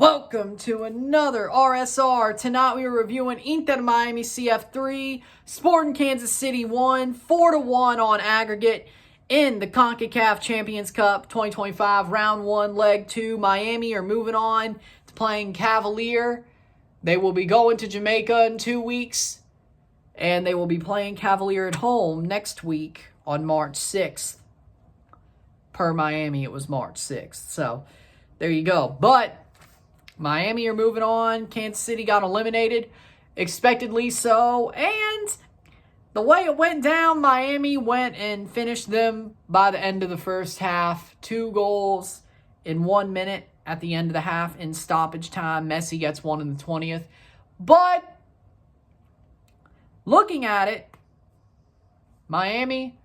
Welcome to another RSR. Tonight we are reviewing Inter Miami CF3, Sporting Kansas City 1, 4-1 on aggregate in the CONCACAF Champions Cup 2025 Round 1, Leg 2. Miami are moving on to playing Cavalier. They will be going to Jamaica in 2 weeks, and they will be playing Cavalier at home next week on March 6th. Per Miami, it was March 6th. So, there you go. But Miami are moving on. Kansas City got eliminated, expectedly so. And the way it went down, Miami went and finished them by the end of the first half. 2 goals in 1 minute at the end of the half in stoppage time. Messi gets one in the 20th. But looking at it, Miami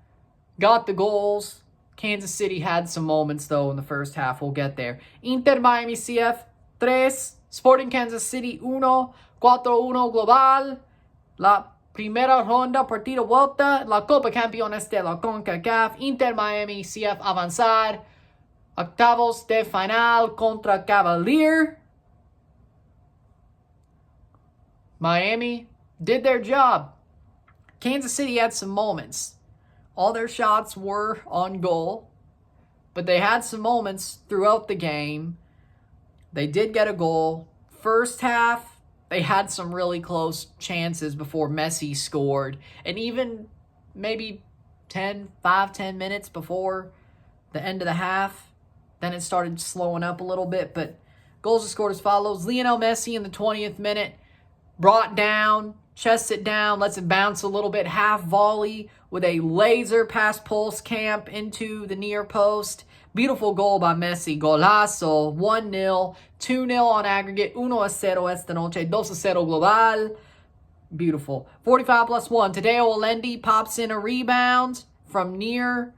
got the goals. Kansas City had some moments, though, in the first half. We'll get there. Inter Miami CF 3, Sporting Kansas City 1, 4-1 global. La primera ronda, partido vuelta, la Concachampions de la CONCACAF. Inter Miami CF avanzar. Octavos de final contra Cavalier. Miami did their job. Kansas City had some moments. All their shots were on goal, but they had some moments throughout the game. They did get a goal. First half, they had some really close chances before Messi scored. And even maybe 5-10 minutes before the end of the half, then it started slowing up a little bit. But goals are scored as follows. Lionel Messi in the 20th minute, brought down, chests it down, lets it bounce a little bit. Half volley with a laser past Pulse Camp into the near post. Beautiful goal by Messi. Golazo. 1-0. 2-0 on aggregate. 1-0 esta noche. 2-0 global. Beautiful. 45 plus 1. Tadeo Alendi pops in a rebound from near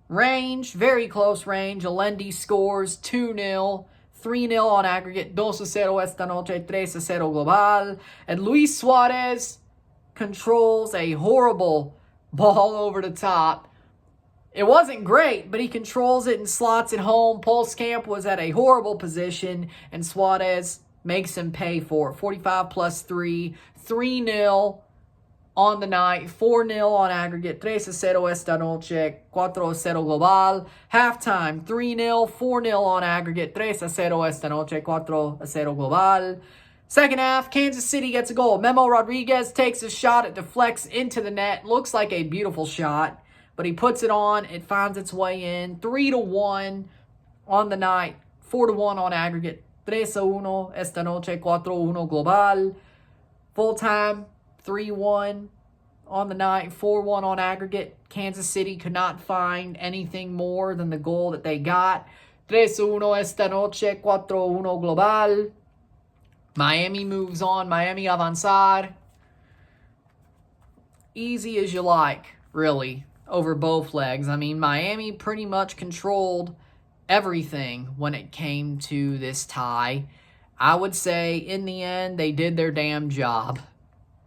range. Very close range. Alendi scores 2-0. 3-0 on aggregate. 2-0 esta noche. 3-0 global. And Luis Suarez controls a horrible ball over the top. It wasn't great, but he controls it and slots it home. Pulse Camp was at a horrible position, and Suarez makes him pay for it. 45 plus 3, 3-0 on the night, 4-0 on aggregate, 3-0 esta noche, 4-0 global. Halftime, 3-0, 4-0 on aggregate, 3-0 esta noche, 4-0 global. Second half, Kansas City gets a goal. Memo Rodriguez takes a shot. It deflects into the net. Looks like a beautiful shot, but he puts it on. It finds its way in. 3-1 on the night. 4-1 on aggregate. 3-1 esta noche. 4-1 global. Full time. 3-1 on the night. 4-1 on aggregate. Kansas City could not find anything more than the goal that they got. 3-1 esta noche. 4-1 global. Miami moves on. Miami avanzar. Easy as you like, really, over both legs. I mean, Miami pretty much controlled everything when it came to this tie. I would say, in the end, they did their damn job.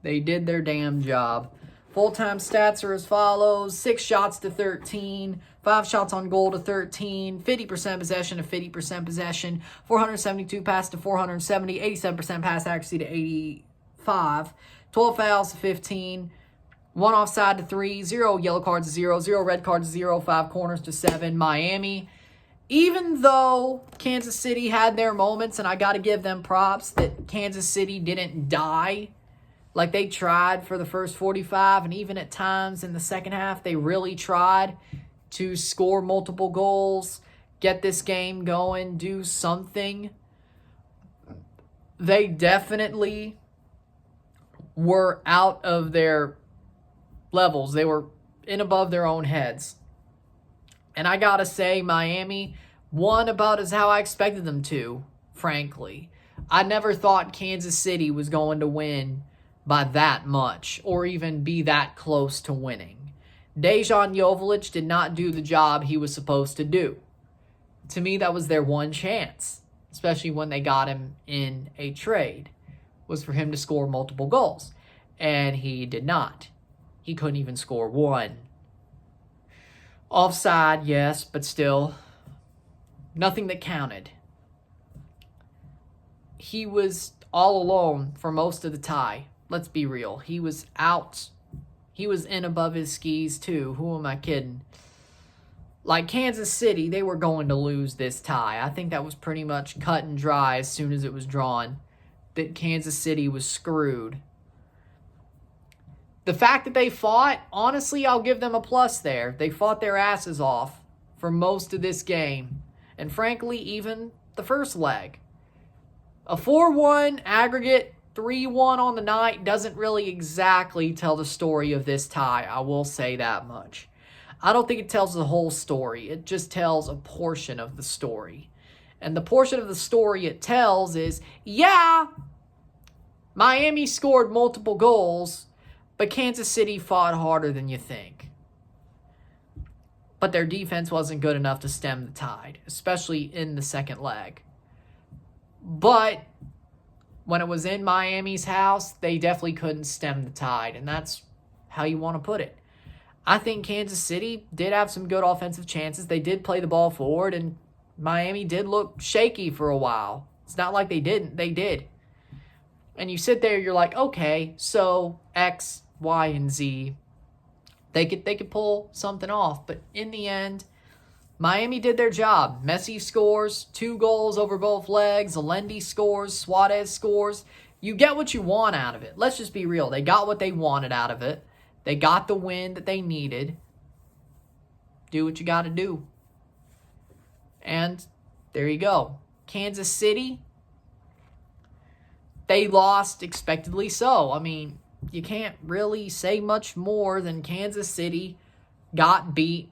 They did their damn job. Full-time stats are as follows. 6 shots to 13. 5 shots on goal to 13. 50% possession to 50% possession. 472 pass to 470. 87% pass accuracy to 85. 12 fouls to 15. 1 offside to 3. 0 yellow cards to 0. 0 red cards to 0. 5 corners to 7. Miami, even though Kansas City had their moments, and I got to give them props that Kansas City didn't die. Like, they tried for the first 45, and even at times in the second half, they really tried to score multiple goals, get this game going, do something. They definitely were out of their levels. They were in above their own heads. And I gotta say, Miami won about as how I expected them to, frankly. I never thought Kansas City was going to win by that much, or even be that close to winning. Dejan Joveljic did not do the job he was supposed to do. To me, that was their one chance, especially when they got him in a trade, was for him to score multiple goals. And he did not. He couldn't even score one. Offside, yes, but still, nothing that counted. he was all alone for most of the tie. Let's be real. He was out. He was in above his skis too. Who am I kidding? Like Kansas City, they were going to lose this tie. I think that was pretty much cut and dry as soon as it was drawn, that Kansas City was screwed. The fact that they fought, honestly, I'll give them a plus there. They fought their asses off for most of this game. And frankly, even the first leg. A 4-1 aggregate, 3-1 on the night doesn't really exactly tell the story of this tie. I will say that much. I don't think it tells the whole story. It just tells a portion of the story. And the portion of the story it tells is, yeah, Miami scored multiple goals, but Kansas City fought harder than you think. But their defense wasn't good enough to stem the tide, especially in the second leg. But when it was in Miami's house, they definitely couldn't stem the tide, and that's how you want to put it. I think Kansas City did have some good offensive chances. They did play the ball forward, and Miami did look shaky for a while. It's not like they didn't. They did. And you sit there, you're like, okay, so X, Y, and Z, they could pull something off. But in the end, Miami did their job. Messi scores, 2 goals over both legs. Alendi scores, Suarez scores. You get what you want out of it. Let's just be real. They got what they wanted out of it. They got the win that they needed. Do what you got to do. And there you go. Kansas City, they lost expectedly so. I mean, you can't really say much more than Kansas City got beat.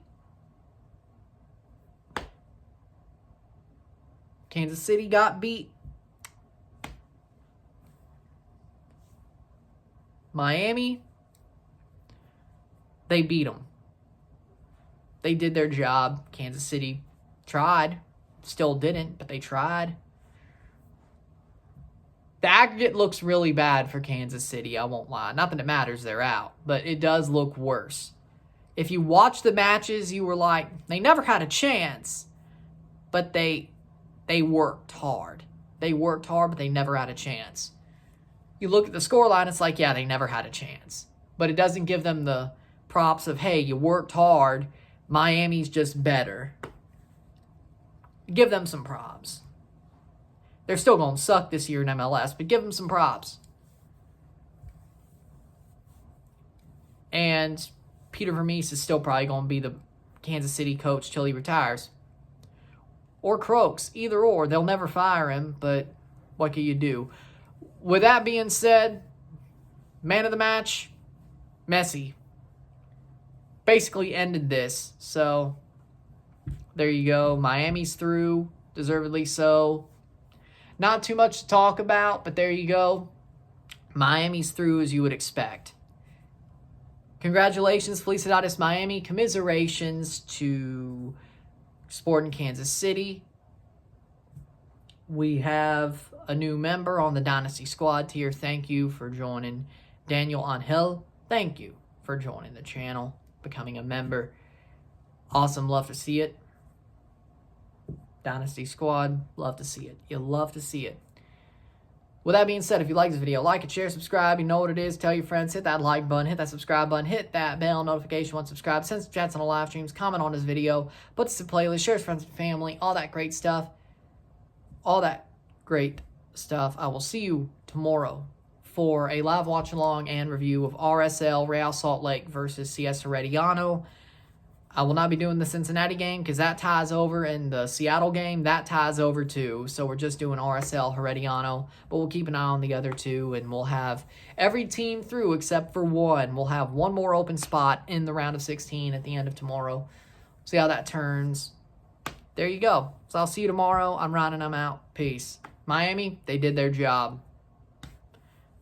Kansas City got beat. Miami, they beat them. They did their job. Kansas City tried. Still didn't, but they tried. The aggregate looks really bad for Kansas City, I won't lie. Not that it matters, they're out, but it does look worse. If you watch the matches, you were like, they never had a chance, but they worked hard. They worked hard, but they never had a chance. You look at the scoreline, it's like, yeah, they never had a chance. But it doesn't give them the props of, hey, you worked hard, Miami's just better. Give them some props. They're still going to suck this year in MLS, but give them some props. And Peter Vermees is still probably going to be the Kansas City coach till he retires. Or Croaks, either or. They'll never fire him, but what can you do? With that being said, man of the match, Messi. Basically ended this. So, there you go. Miami's through, deservedly so. Not too much to talk about, but there you go. Miami's through as you would expect. Congratulations, Felicidades Miami. Commiserations to Sporting Kansas City. We have a new member on the Dynasty Squad tier. Thank you for joining. Daniel Angel, thank you for joining the channel, becoming a member. Awesome, love to see it. Dynasty Squad, love to see it. You love to see it. With that being said, if you like this video, like it, share, subscribe. You know what it is. Tell your friends. Hit that like button. Hit that subscribe button. Hit that bell notification once subscribed. Send some chats on the live streams. Comment on this video. Put this to playlist. Share with friends and family. All that great stuff. All that great stuff. I will see you tomorrow for a live watch along and review of RSL Real Salt Lake versus CS Herediano. I will not be doing the Cincinnati game because that ties over, and the Seattle game, that ties over too. So we're just doing RSL Herediano, but we'll keep an eye on the other two, and we'll have every team through except for one. We'll have one more open spot in the round of 16 at the end of tomorrow. See how that turns. There you go. So I'll see you tomorrow. I'm Ryan, and I'm out. Peace. Miami, they did their job.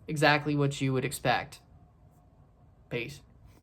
Exactly what you would expect. Peace.